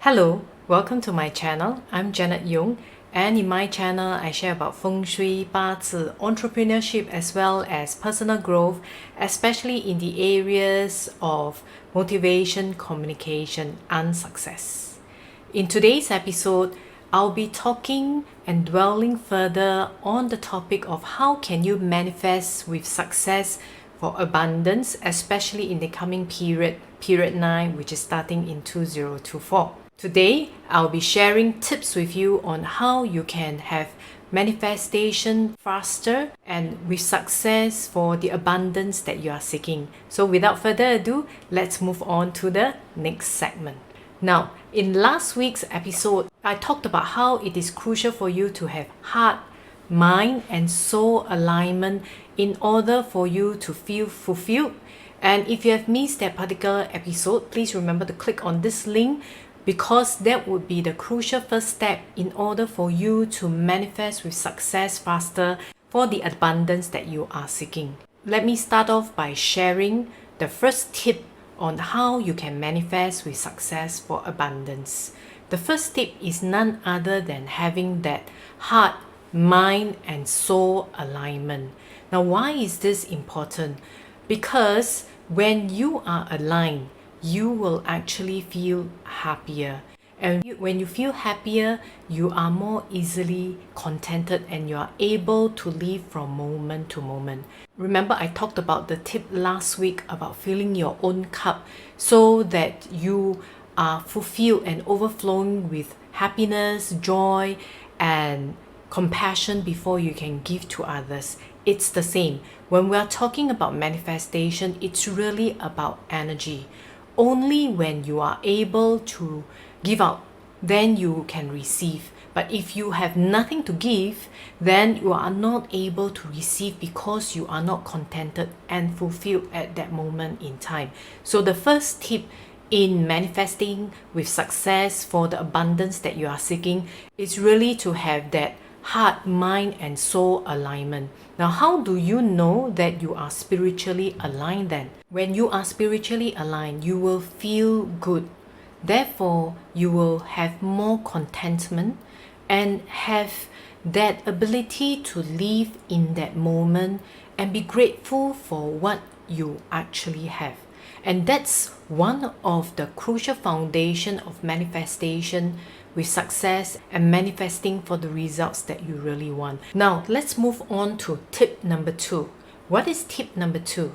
Hello, welcome to my channel. I'm Janet Yung, and in my channel I share about Feng Shui, 八字, entrepreneurship as well as personal growth, especially in the areas of motivation, communication and success. In today's episode, I'll be talking and dwelling further on the topic of how can you manifest with success for abundance, especially in the coming period 9, which is starting in 2024. Today, I'll be sharing tips with you on how you can have manifestation faster and with success for the abundance that you are seeking. So without further ado, let's move on to the next segment. Now, in last week's episode, I talked about how it is crucial for you to have heart, mind and soul alignment in order for you to feel fulfilled. And if you have missed that particular episode, please remember to click on this link, because that would be the crucial first step in order for you to manifest with success faster for the abundance that you are seeking. Let me start off by sharing the first tip on how you can manifest with success for abundance. The first tip is none other than having that heart, mind and soul alignment. Now, why is this important? Because when you are aligned, you will actually feel happier. And when you feel happier, you are more easily contented and you are able to live from moment to moment. Remember, I talked about the tip last week about filling your own cup so that you are fulfilled and overflowing with happiness, joy, and compassion before you can give to others. It's the same. When we are talking about manifestation, it's really about energy. Only when you are able to give out, then you can receive. But if you have nothing to give, then you are not able to receive because you are not contented and fulfilled at that moment in time. So the first tip in manifesting with success for the abundance that you are seeking is really to have that heart, mind and soul alignment. Now, how do you know that you are spiritually aligned then? When you are spiritually aligned, you will feel good. Therefore, you will have more contentment and have that ability to live in that moment and be grateful for what you actually have. And that's one of the crucial foundation of manifestation with success and manifesting for the results that you really want. Now, let's move on to tip number 2. What is tip number 2?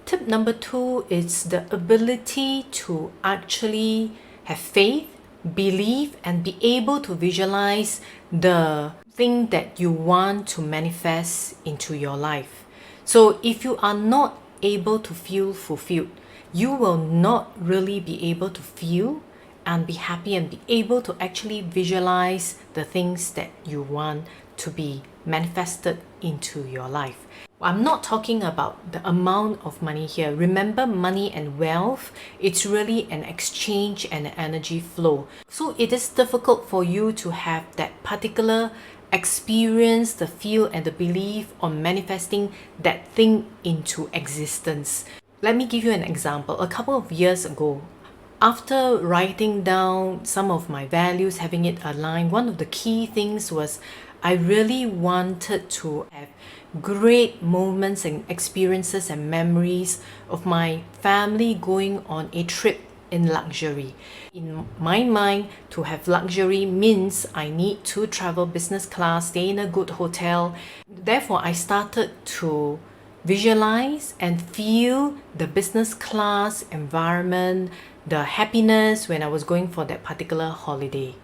Tip number 2 is the ability to actually have faith, believe, and be able to visualize the thing that you want to manifest into your life. So if you are not able to feel fulfilled, you will not really be able to feel and be happy and be able to actually visualize the things that you want to be manifested into your life. I'm not talking about the amount of money here. Remember, money and wealth, it's really an exchange and an energy flow. So it is difficult for you to have that particular experience, the feel and the belief on manifesting that thing into existence. Let me give you an example. A couple of years ago, after writing down some of my values, having it aligned, one of the key things was I really wanted to have great moments and experiences and memories of my family going on a trip in luxury. In my mind, to have luxury means I need to travel business class, stay in a good hotel. Therefore, I started to visualize and feel the business class environment, the happiness when I was going for that particular holiday.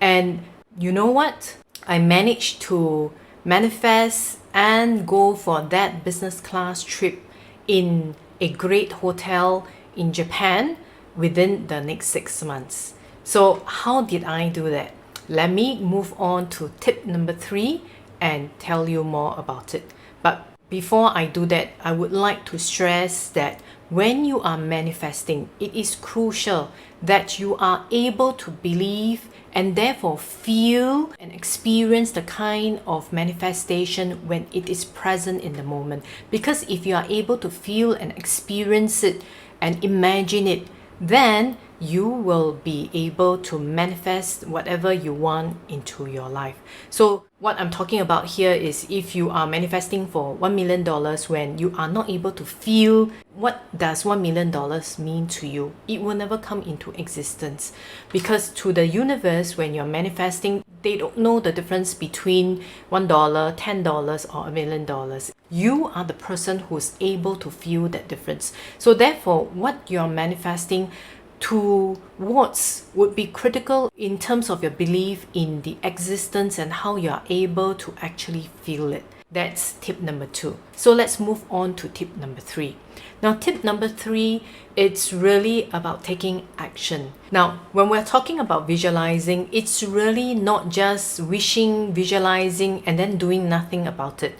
And you know what? I managed to manifest and go for that business class trip in a great hotel in Japan within the next 6 months. So how did I do that? Let me move on to tip number 3 and tell you more about it. But before I do that, I would like to stress that when you are manifesting, it is crucial that you are able to believe and therefore feel and experience the kind of manifestation when it is present in the moment. Because if you are able to feel and experience it and imagine it, then you will be able to manifest whatever you want into your life. So what I'm talking about here is if you are manifesting for $1 million when you are not able to feel what does $1 million mean to you, it will never come into existence. Because to the universe, when you're manifesting, they don't know the difference between $1, $10 or $1 million. You are the person who's able to feel that difference. So therefore, what you're manifesting towards would be critical in terms of your belief in the existence and how you are able to actually feel it. That's tip number 2. So let's move on to tip number 3. Now, tip number 3, it's really about taking action. Now, when we're talking about visualizing, it's really not just wishing, visualizing, and then doing nothing about it.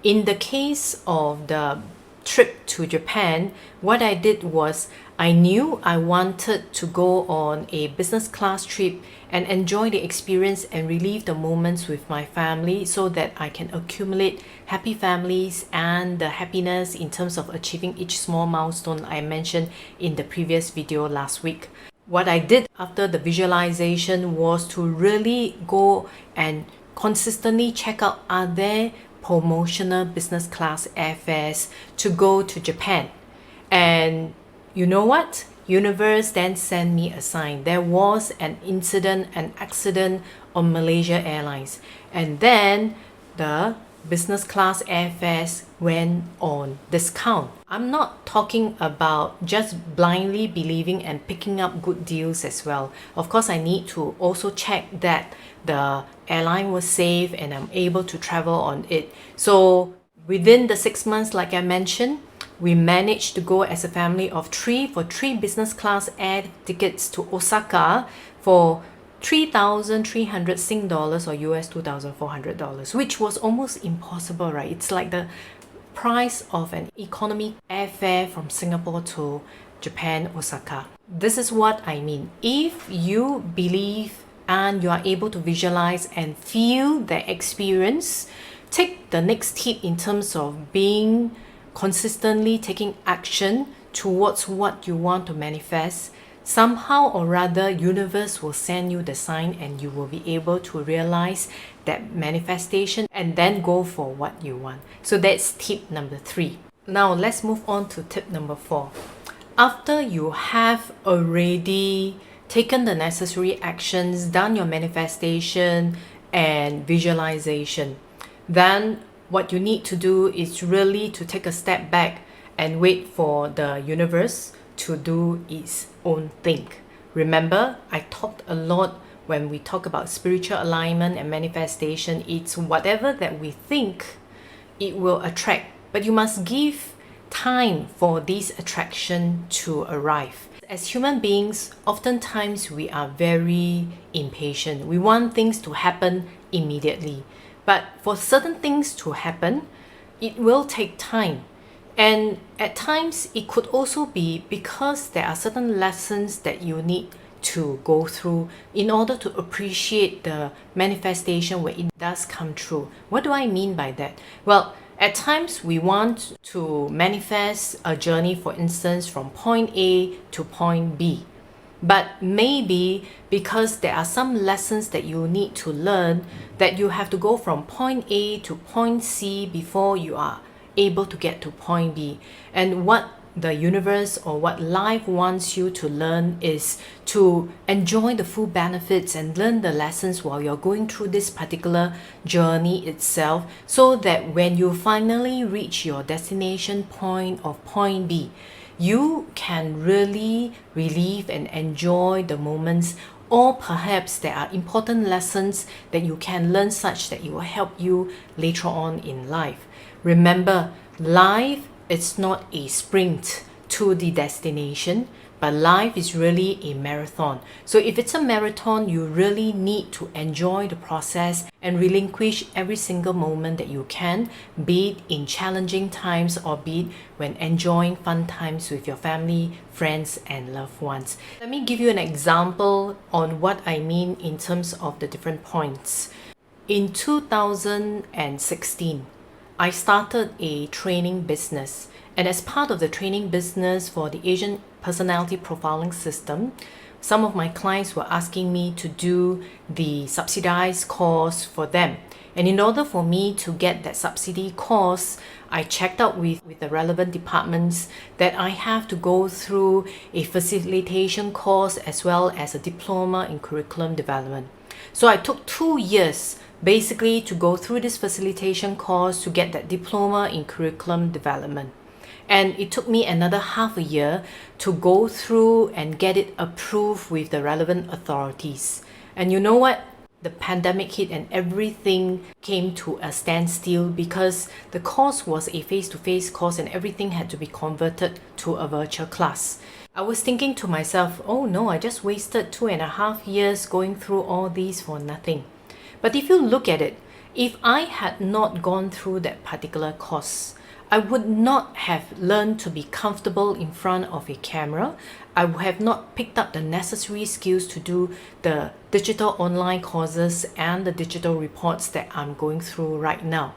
In the case of the trip to Japan, what I did was I knew I wanted to go on a business class trip and enjoy the experience and relive the moments with my family so that I can accumulate happy families and the happiness in terms of achieving each small milestone I mentioned in the previous video last week. What I did after the visualization was to really go and consistently check out, are there promotional business class airfares to go to Japan? And you know what? Universe then sent me a sign. There was an accident on Malaysia Airlines. And then the business class airfares went on discount. I'm not talking about just blindly believing and picking up good deals as well. Of course, I need to also check that the airline was safe and I'm able to travel on it. So within the 6 months, like I mentioned, we managed to go as a family of 3 for 3 business class air tickets to Osaka for 3,300 Sing dollars or US $2,400, which was almost impossible, right? It's like the price of an economy airfare from Singapore to Japan, Osaka. This is what I mean. If you believe and you are able to visualize and feel the experience, take the next tip in terms of being consistently taking action towards what you want to manifest. Somehow or rather, universe will send you the sign and you will be able to realize that manifestation and then go for what you want. So that's tip number 3. Now let's move on to tip number 4. After you have already taken the necessary actions, done your manifestation and visualization, then what you need to do is really to take a step back and wait for the universe to do its own thing. Remember, I talked a lot when we talk about spiritual alignment and manifestation. It's whatever that we think, it will attract. But you must give time for this attraction to arrive. As human beings, oftentimes we are very impatient. We want things to happen immediately. But for certain things to happen, it will take time. And at times, it could also be because there are certain lessons that you need to go through in order to appreciate the manifestation when it does come true. What do I mean by that? Well, at times, we want to manifest a journey, for instance, from point A to point B. But maybe because there are some lessons that you need to learn, that you have to go from point A to point C before you are able to get to point B. And what the universe or what life wants you to learn is to enjoy the full benefits and learn the lessons while you're going through this particular journey itself, so that when you finally reach your destination point of point B, you can really relive and enjoy the moments, or perhaps there are important lessons that you can learn such that it will help you later on in life. Remember, life is not a sprint to the destination, but life is really a marathon. So if it's a marathon, you really need to enjoy the process and relinquish every single moment that you can, be it in challenging times or be it when enjoying fun times with your family, friends, and loved ones. Let me give you an example on what I mean in terms of the different points. In 2016, I started a training business. And as part of the training business for the Asian Personality Profiling System, some of my clients were asking me to do the subsidized course for them. And in order for me to get that subsidy course, I checked out with the relevant departments that I have to go through a facilitation course as well as a diploma in curriculum development. So I took 2 years basically to go through this facilitation course to get that diploma in curriculum development. And it took me another half a year to go through and get it approved with the relevant authorities. And you know what? The pandemic hit and everything came to a standstill because the course was a face-to-face course and everything had to be converted to a virtual class. I was thinking to myself, oh no, I just wasted 2.5 years going through all these for nothing. But if you look at it, if I had not gone through that particular course, I would not have learned to be comfortable in front of a camera. I would have not picked up the necessary skills to do the digital online courses and the digital reports that I'm going through right now.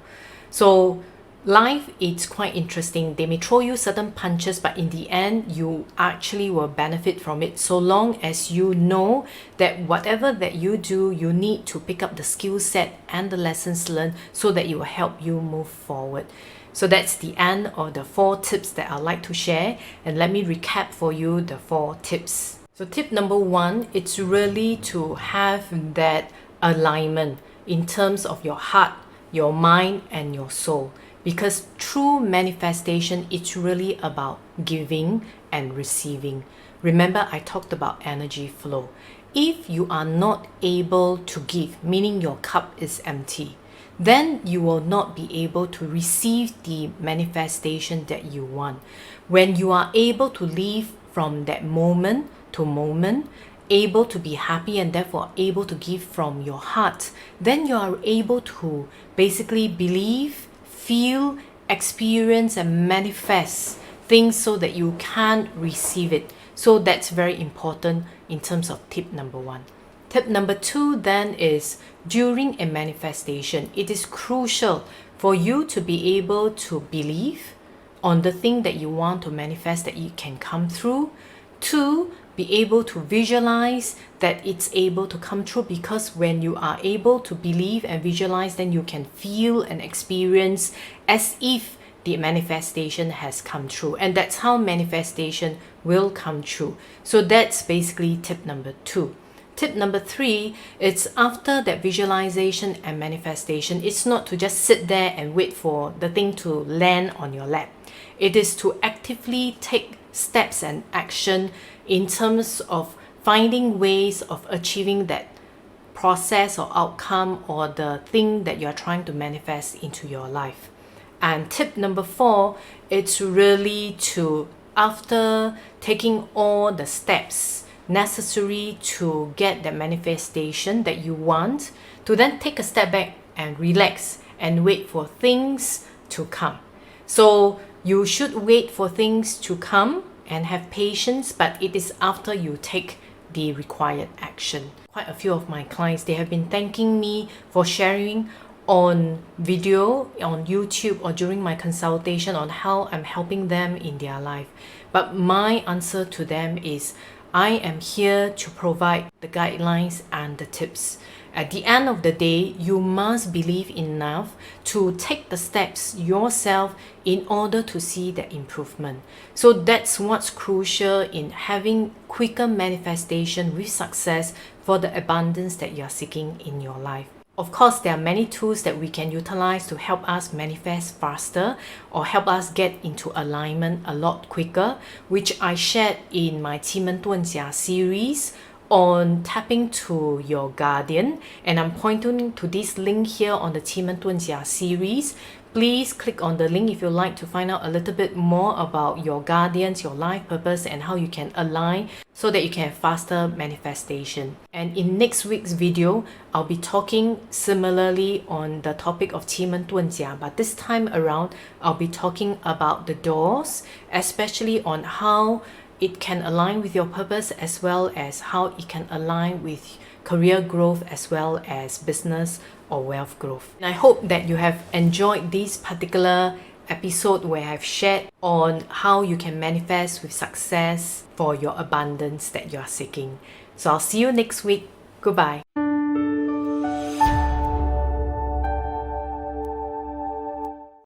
So life is quite interesting. They may throw you certain punches, but in the end, you actually will benefit from it so long as you know that whatever that you do, you need to pick up the skill set and the lessons learned so that it will help you move forward. So that's the end of the 4 tips that I'd like to share, and let me recap for you the 4 tips. So tip number 1, it's really to have that alignment in terms of your heart, your mind and your soul, because true manifestation, it's really about giving and receiving. Remember, I talked about energy flow. If you are not able to give, meaning your cup is empty, then you will not be able to receive the manifestation that you want. When you are able to live from that moment to moment, able to be happy and therefore able to give from your heart, then you are able to basically believe, feel, experience and manifest things so that you can receive it. So that's very important in terms of tip number 1. Tip number 2 then is during a manifestation, it is crucial for you to be able to believe on the thing that you want to manifest that it can come through. 2, be able to visualize that it's able to come true, because when you are able to believe and visualize, then you can feel and experience as if the manifestation has come true, and that's how manifestation will come true. So that's basically tip number 2. Tip number 3, it's after that visualization and manifestation, it's not to just sit there and wait for the thing to land on your lap. It is to actively take steps and action in terms of finding ways of achieving that process or outcome or the thing that you're trying to manifest into your life. And tip number 4, it's really to, after taking all the steps necessary to get the manifestation that you want, to then take a step back and relax and wait for things to come. So you should wait for things to come and have patience, but it is after you take the required action. Quite a few of my clients, they have been thanking me for sharing on video, on YouTube or during my consultation on how I'm helping them in their life. But my answer to them is, I am here to provide the guidelines and the tips. At the end of the day, you must believe enough to take the steps yourself in order to see the improvement. So that's what's crucial in having quicker manifestation with success for the abundance that you're seeking in your life. Of course, there are many tools that we can utilize to help us manifest faster or help us get into alignment a lot quicker, which I shared in my 奇门遁甲 series on tapping to your guardian, and I'm pointing to this link here on the 奇门遁甲 series. Please click on the link if you'd like to find out a little bit more about your guardians, your life purpose, and how you can align so that you can have faster manifestation. And in next week's video, I'll be talking similarly on the topic of 奇门遁甲, but this time around, I'll be talking about the doors, especially on how it can align with your purpose as well as how it can align with career growth as well as business or wealth growth. And I hope that you have enjoyed this particular episode where I've shared on how you can manifest with success for your abundance that you are seeking. So I'll see you next week. Goodbye.